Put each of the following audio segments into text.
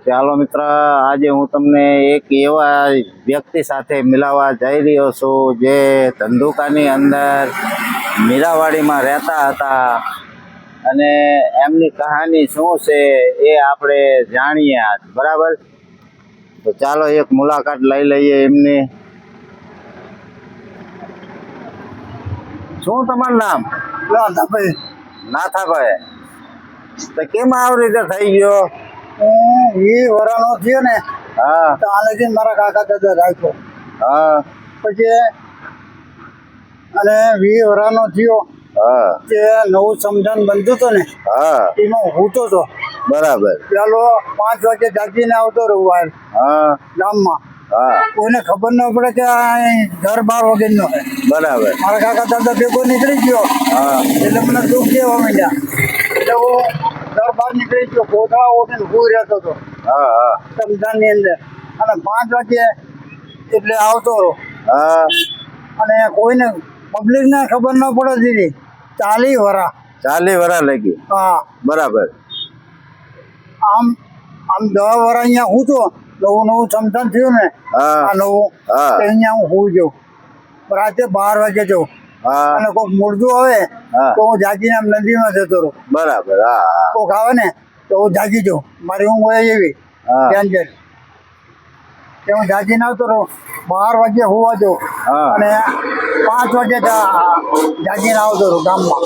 ચાલો મિત્ર, આજે હું તમને એક એવા વ્યક્તિ સાથે મિલાવવા જઈ રહ્યો છું જે ધંધુકાની અંદર મીરાવાડીમાં રહેતા હતા અને એમની કહાની શું છે એ આપણે જાણીએ આજ. બરાબર, તો ચાલો એક મુલાકાત લઈ લઈએ એમની. શું તમારું નામ? નાથાભાઈ. નાથાભાઈ, તો કેમ આવી રીતે થઈ ગયો? એ વરાનો થયો ને, હા તો આનેથી મારા કાકા દાદા રાખ્યો. હા પછી અને 20 વરાનો થયો હા તે નવું સમજાન બનતું હતું ને, હા એમાં હૂતો હતો. બરાબર. પેલો 5 વાગે જાગીને આવતો રહ્યો બહાર હા ગામમાં. હા કોઈને ખબર ન પડે કે આ ઘર 12 વાગ્યાનો છે. બરાબર. મારા કાકા દાદા ભેગો નીકળી ગયો હા એટલે મને દુઃખ દેવા માંડ્યા. એટલે હું ઘર બહાર નીકળી ગયો, કોથળા ઓઢીને સૂઈ રહેતો હતો હા હા સમજાનની અંદર. અને 5 વાગે એટલે આવતો રહ્યો હા અને કોઈને પબ્લિકને ખબર ન પડે દીધી. 40 વરા. 40 વર્ષ લગી. હા, બરાબર. આમ 10 વરા અહીંયા હું તો નવું સમજાન થયું ને, હા આ નવું, હા તો અહીંયા હું હોઈ જાઉં. રાતે 12 વાગે જાઉં હા અને કોઈક મુર્દું આવે હા તો હું જાગીને આમ નદીમાં જતો રહું. બરાબર. હા હા કોઈક આવે ને તો હું જાગી જાઉં. મારી ઊંઘ હોય એવી હા ડેન્જર કે હું જાગીને આવતો રહું. 12 વાગે હોવા જાઉં હા અને 5 વાગે જાગીને આવતો રહું ગામમાં.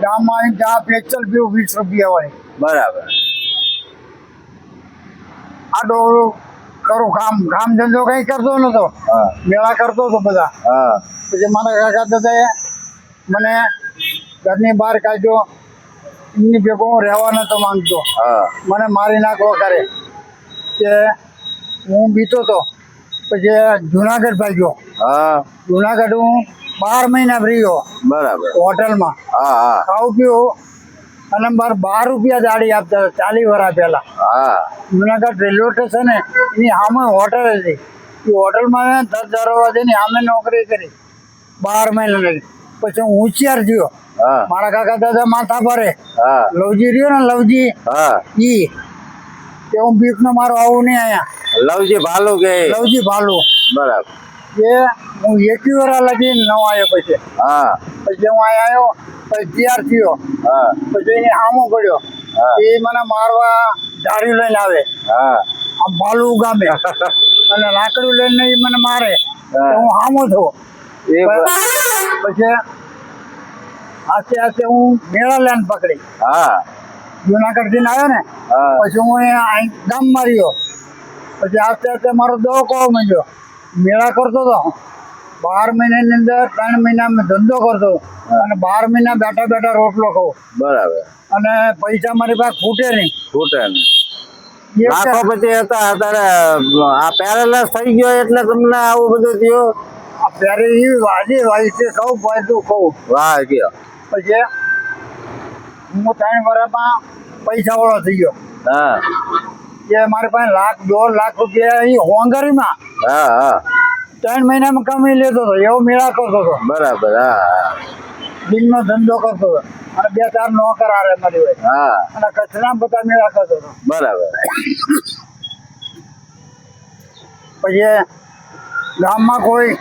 ગામમાં આવીને ચા પેચલ પીવું 20 રૂપિયા વાળી. બરાબર. આડો કરું કામ ધંધો કઈ કરતો નતો, હા મેળા કરતો હતો બધા. હા પછી મારા કાકા દાદાએ મને ઘરની બહાર કાઢ્યો. એમની ભેગો હું રહેવા નતો માંગતો. હા મને મારી નાખવા કરે કે હું બીતો હતો. પછી જુનાગઢ ભાગ્યો. હા જુનાગઢ હું 12 મહિના રહ્યો બરાબર. હોટલમાં. હા હા ખાવું પીવું અને મારે 12 રૂપિયા દાડી આપતા હતા 40 વર્ષ પહેલા. હા જુનાગઢ રેલવે સ્ટેશન એની સામે હોટલ હતી. એ હોટલમાં 10 દરવાજાની સામે નોકરી કરી 12 મહિના લગી. પછી હું હોશિયાર થયો. હા મારા કાકા દાદા માથા ભરે. હા લવજી રહ્યો ને, લવજી હા ઈ કે હું બીકનો મારો આવું નહીં અહીંયા. લવજી ભાલુ કે? લવજી ભાલુ. બરાબર. એ હું 21 વર્ષ લગી ન આવ્યો. પછી હા પછી હું અહીંયા આવ્યો. પછી તૈયાર થયો. હા પછી એને સામો પડ્યો. હા એ મને મારવા ધારી લઈને આવે હા આમ ભાલુ ગામે અને લાકડું લઈને એ મને મારે. હા. તો હું સામો થયો. એ પછી આસ્તે આસ્તે હું મેળા લાઈન પકડી. હા જુનાગઢ થી આવ્યો ને, હા પછી હું અહીંયા ગામમાં રહ્યો. પછી આસ્તે આસ્તે મારો દોકો માંડ્યો. મેળા કરતો હતો 12 મહિનાની અંદર. 3 મહિના મેં ધંધો કરતો અને 12 મહિના બેઠા બેઠા રોટલો ખાઉં બરાબર. અને પૈસા મારી પાસે ખૂટે નહીં. ફૂટે ને એ લાખોપતિ હતા. અત્યારે આ પેરેલાસ થઈ ગયો એટલે તમને આવું બધું થયું. ત્યારે એવી વાજી વાજી છે, કહું પડતું કહું. વાહ ગયો. પછી હું 3 વર્ષમાં પૈસા વાળો થઈ ગયો. હા કે મારી પાસે 1.5 લાખ રૂપિયા એ હોંગરીમાં હા હા 3 મહિનામાં કમાઈ લેતો હતો. એવો મેળા કરતો હતો. બરાબર. હા હા દિનનો ધંધો કરતો હતો અને 2-4 નોકર આરે મારી હોય હા અને કચ્છના બધા મેળા કરતો હતો. બરાબર. પછી ગામમાં કોઈ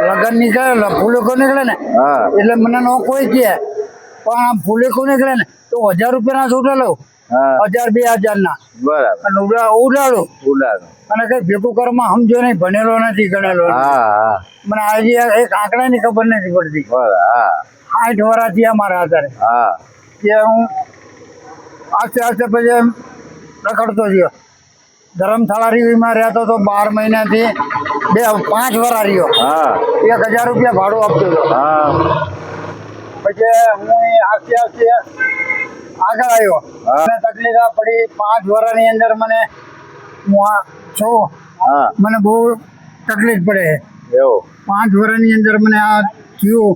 લગ્ન નીકળે, ફૂલેકો નીકળે ને, હા એટલે મને નો કોઈ કહે. પણ આમ ફૂલેકો નીકળે ને તો 1000 રૂપિયાના છૂટા લઉં. હા 1000-2000 ના બરાબર. અને ઉડાડું. ઉડાડો. અને કઈ ભેગું કરવામાં સમજો નહીં, ભણેલો નથી, ગણેલો નથી. હા હા મને આજે એક આંકડાની ખબર નથી પડતી. બરાબર. હા 60 વર્ષથી અમારા આધારે હા કે હું આસ્તે આસ્તે પછી રખડતો થયો. ધર્મશાળા રીવીમાં રહેતો હતો 12 મહિનાથી. 5 વર્ષ રહ્યો. હા 1000 રૂપિયા ભાડું આપતો હતો. હા પછી હું આસ્તે આસ્તે આગળ આવ્યો. હા. મને તકલીફ આ પડી 5 વર્ષની અંદર. મને હું આ છું, હા મને બહુ તકલીફ પડે. એવું. 5 વર્ષની અંદર મને આ થયું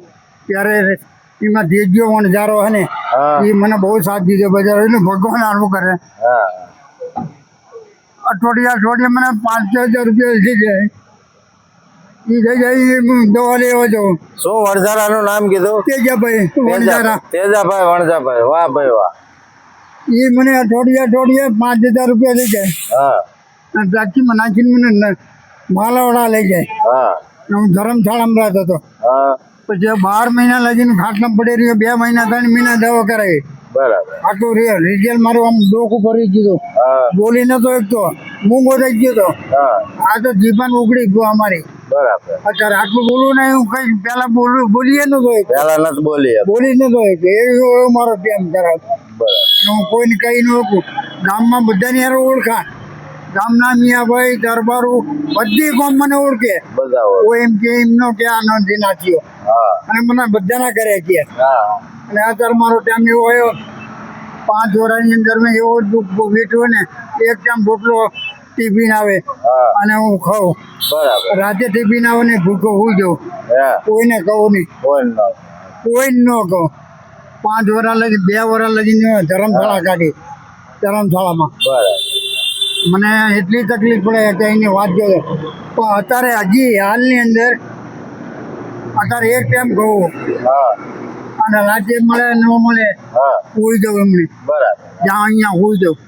ત્યારે એમાં દેજો વણઝારો હે ને, હા એ મને બહુ સાથ દીધો. બજાર એટલે ભગવાન આવું કરે. હા અઠવાડિયા મને 5-6 હજાર રૂપિયા થઈ જાય. એ થઈ જાય હું દવા લેવા જાઉં. શું વણઝારાનું નામ કીધું? તેજાભાઈ વણઝારા. તેજાભાઈ વણઝાભાઈ. વાહ ભાઈ વાહ. એ મને અઠવાડિયે 5,000 રૂપિયા લઈ જાય હા અને ટાંકીમાં નાખીને મને માલાવાડા લઈ જાય. હા અને હું ધર્મશાળામાં રહેતો હતો. હા પછી 12 મહિના લગીને ખાટલા પડી રહ્યો, 2 મહિના 3 મહિના દવા કરાવી. બરાબર. આટલું રિઝલ્ટ મારું આમ ડોકું ભરી ગયું. હા બોલી નતો એકતો, મૂંગો થઈ ગયો તો. હા આ તો જીવન ઉગડી ગયું અમારી. બરાબર. અત્યારે આટલું બોલવું નહીં, હું કઈ પેલા બોલીએ નતો એક, પેલા નથી બોલી હતી. બોલી નતો એક. એવો મારો ટેમ કરાવ. બરાબર. હું કોઈને કહી ન શકું. ગામમાં બધાની હારે ઓળખાણ, ગામના મિયાભાઈ દરબારું બધી ગામ મને ઓળખે. બધા હોય. કોઈ એમ કે એમનો કે આ નોંધી નાખ્યો હા અને મને બધાના કરે કે. હા અને અત્યારે મારો ટાઈમ એવો આવ્યો, 5 વર્ષની અંદર મેં એવો દુઃખ વેઠ્યો ને, એક ટાઈમ રોટલો ટિફિન આવે હા અને હું ખાઉં. બરાબર. રાતે ટિફિન આવે ને ભૂખો હોઈ જાઉં, હા કોઈને કહું નહીં, કોઈ ન કોઈ ન કહું. 5 વર્ષ લગી 2 વર્ષ લગીને ધર્મશાળા કાઢી. ધર્મશાળામાં બરાબર. મને એટલી તકલીફ પડે કે એની વાત જોડે. પણ અત્યારે હજી હાલની અંદર અત્યારે એક ટાઈમ કહું હા અને રાતે મળે ન મળે હા હોઈ જાઉં એમની. બરાબર. જ્યાં અહીંયા હોઈ જાઉં.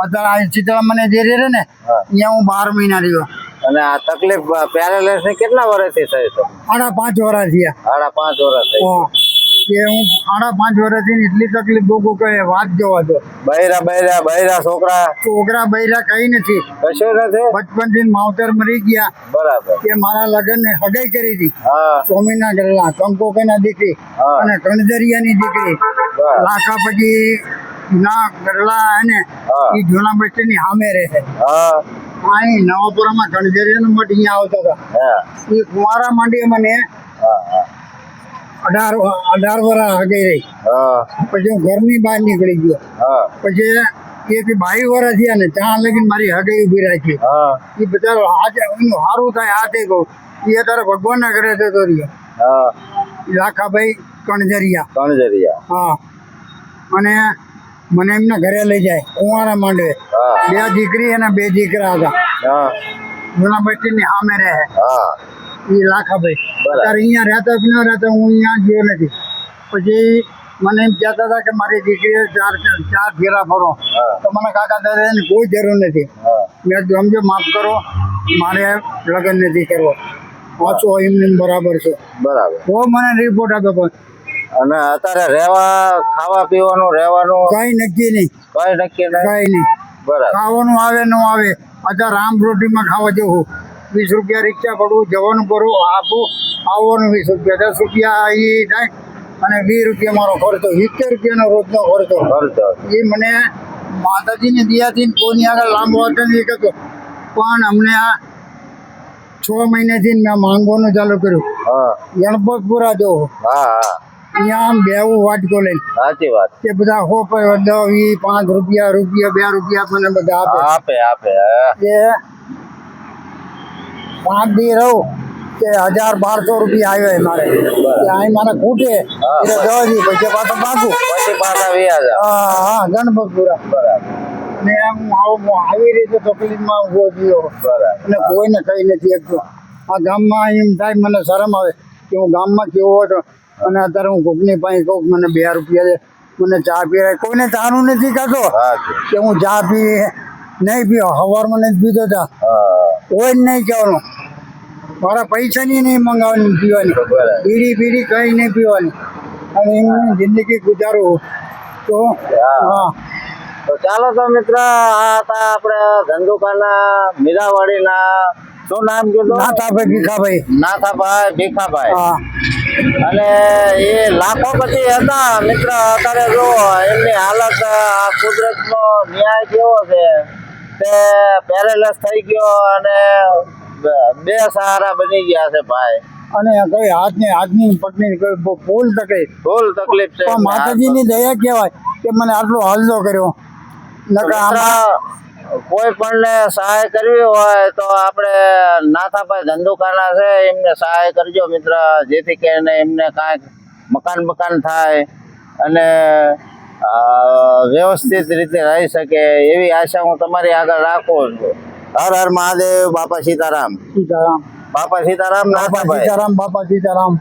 અત્યારે આ ચિત્રા મને જે રહે ને હા. અહીંયા હું 12 મહિના રહ્યો. અને આ તકલીફ પેરેલાઇઝ ની કેટલા વર્ષથી થઈ છે? 5.5 વર્ષ થયા. 5.5 વર્ષ થઈ. હા. કે હું 5.5 વર્ષથી એટલી તકલીફ ભોગવું કે વાત જોવા દો. બૈરા છોકરા છોકરા બૈરા કઈ નથી. કશું નથી. બચપનથી માવતર મરી ગયા. બરાબર. કે મારા લગ્ન ને હગાઈ કરી હતી. હા સ્વામીના ગરલા, કંકોકઈના દીકરી હા. અને કણજરિયાની દીકરી. બરાબર. લાખા પછી ના ગરલા અને હા. એ જૂના બસ્તીની સામે રહે છે. હા અહીં નવાપુરામાં કણજરિયાનો મઠ અહીંયા આવતા હતા. હા એ કુંવારા માંડી મને હા હા 18 વર્ષ હગાઈ રહી. હા પછી હું ઘરની બહાર નીકળી ગયો. હા પછી એક 22 વર્ષ થયા ને ત્યાં લગીને મારી હગાઈ ઉભી રાખી. હા એ બચારો આજે એનું સારું થાય હાથે કહું. એ અત્યારે ભગવાનના ઘરે જતો રહ્યો. હા લાખાભાઈ કણજરિયા. કણજરિયા. હા. અને મને એમના ઘરે લઈ જાય કુંવારા માંડવે. હા 2 દીકરી અને 2 દીકરા હતા. હા જૂના બસ્તીની સામે રહે હા એ લાખાભાઈ. બરાબર. અત્યારે અહીંયા રહેતા કે ન રહેતા હું અહીંયા ગયો નથી. પછી મને એમ કહેતા હતા કે મારી દીકરીએ ચાર ફેરા ફરો. હા. તો મને કાકા દાદાની કોઈ જરૂર નથી. હા મેં કીધું સમજો માફ કરો, મારે લગ્ન નથી કરવો. વાંચો એમને બરાબર છે. બરાબર. તો મને રિપોર્ટ આપ્યો પણ અને અત્યારે રહેવા ખાવા પીવાનું રહેવાનું કઈ નક્કી નહીં. કઈ નક્કી નહીં. કઈ નહીં. બરાબર. ખાવાનું આવે ન આવે. અત્યારે રામ રોટીમાં ખાવા જવું, 20 રૂપિયા રિક્ષા પડવું, જવાનું કરું, આપું, આવવાનું 20 રૂપિયા, 10 રૂપિયા એ થાય અને 20 રૂપિયા મારો ખર્ચો, 70 રૂપિયાનો રોજનો ખર્ચો. ખર્ચો. એ મને માતાજીની દયાથી ને કોઈની આગળ લાંબો હતો નહીં કહેતો. પણ અમને આ 6 મહિનાથી મેં માંગવાનું ચાલુ કર્યું. હા ગણપતપુરા જવું, હા હા અહીંયા આમ બેવું વાટકો લઈને. સાચી વાત. તે બધા 10, 20, 5 રૂપિયા, 2 રૂપિયા મને બધા આપે. આપે આપે. હા. કે 5 દી રહું કે 1000-1200 રૂપિયા આવ્યો મારે. કે અહીં મારે ખૂટે હા. એટલે જવાથી પછી પાછું પાકું. પછી પાછા વ્યાજ. હા ગણપતપુરા. બરાબર. અને એમ હું આવી રીતે તકલીફમાં ઉભો થયો બરાબર. અને કોઈને કઈ નથી શકતો. આ ગામમાં એમ થાય મને શરમ આવે કે હું ગામમાં કેવો હતો અને અત્યારે હું કોકની પાસે કહું મને 2 રૂપિયા દે, મને ચા પીવાય. કોઈને ચાનું નથી કહેતો સાચું. કે હું ચા પી નહીં પીવો, સવારમાં નથી પીતો ચા. હા કોઈ જ નહીં કહેવાનું. મારા પૈસાની નહીં મંગાવવાની પીવાની. બરાબર. બીડી કંઈ નહીં પીવાની અને એમની જિંદગી ગુજારું. તો હા તો ચાલો તો મિત્ર, આ હતા આપણે ધંધુકાના મીરાવાડીના, શું નામ કીધું? નાથાભાઈ ભીખાભાઈ. નાથાભાઈ ભીખાભાઈ. હા અને એ લાખોપતિ હતા મિત્ર. અત્યારે જો એમની હાલત, આ કુદરતનો ન્યાય કેવો છે, તે પેરેલાઇઝ થઈ ગયો અને બે સહારા બની ગયા છે ભાઈ. અને કઈ હાથની પગની કોઈ ફૂલ તકલીફ. ફૂલ તકલીફ છે. પણ માતાજીની દયા કહેવાય કે મને આટલો હલ્લો કર્યો. નકર આમાં કોઈ પણ ને સહાય કરવી હોય તો આપણે નાથાભાઈ ધંધુકાના છે, એમને સહાય કરજો મિત્ર, જેથી કરીને એમને કાંઈક મકાન થાય અને વ્યવસ્થિત રીતે રહી શકે એવી આશા હું તમારી આગળ રાખું છું. હર હર મહાદેવ. બાપા સીતારામ. સીતારામ. બાપા સીતારામ. બાપા નાથાભાઈ. સીતારામ. બાપા સીતારામ.